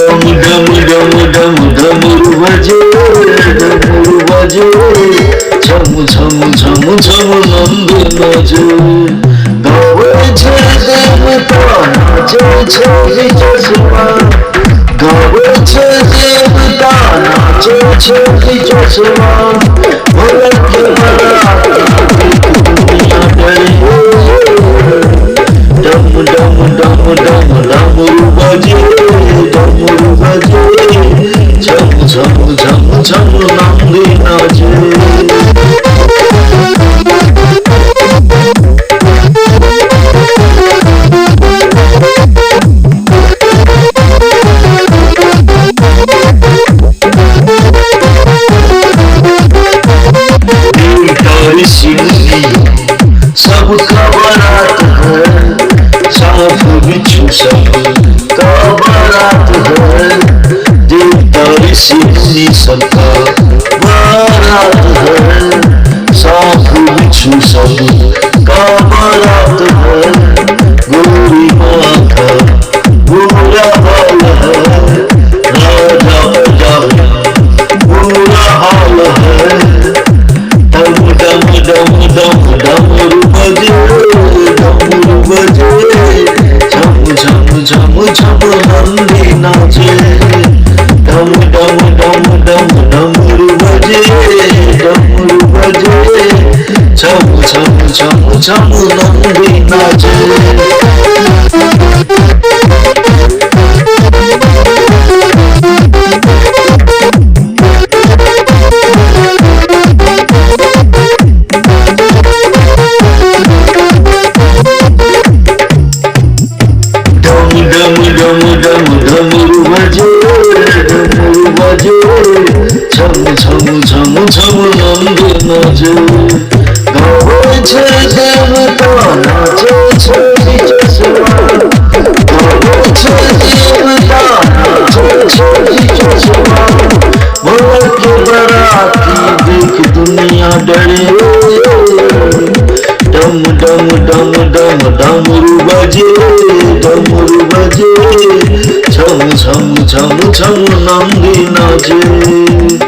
डम डम डम डम डमरू बजे, डमरू बजे, झम झम झम झम नंद नाचे। गावे छे देवता नाचे छे बिचसवा, गावे छे देवता नाचे छे बिचसवा। भोले के बराती दुनिया डरे, डम डम डम डम डमरू बजे, डमरू बजे, झम झम झम झम नंदी नाचे। सबका बारात है, साफ बिच्छू सबका बारात है। देवता ऋषि सबका बारात है, साफ बिच्छू सबका बारात है। गोरी माँ का बुरा हाल है, राजा प्रजा बुरा हाल है। डम डम डम डम डमरू बजे, डमरू बजे, झम झम झम झम नंदी नाचे। डम डम डम डम डमरू बजे, डमरू बजे, झम झम झम झम नंदी नाचे। डम डम डम डमरू बजे, डमरू बजे, झम झम झम झम नंद नाचे। गावे छे देवता नाचे छे बिचसवा, गावे छे देवता नाचे छे बिचसवा। भोले के बराती देख दुनिया डरे, डम डम डम डम डमरू बजे, डमरू बजे, झम झम झम झम नंदी नाचे।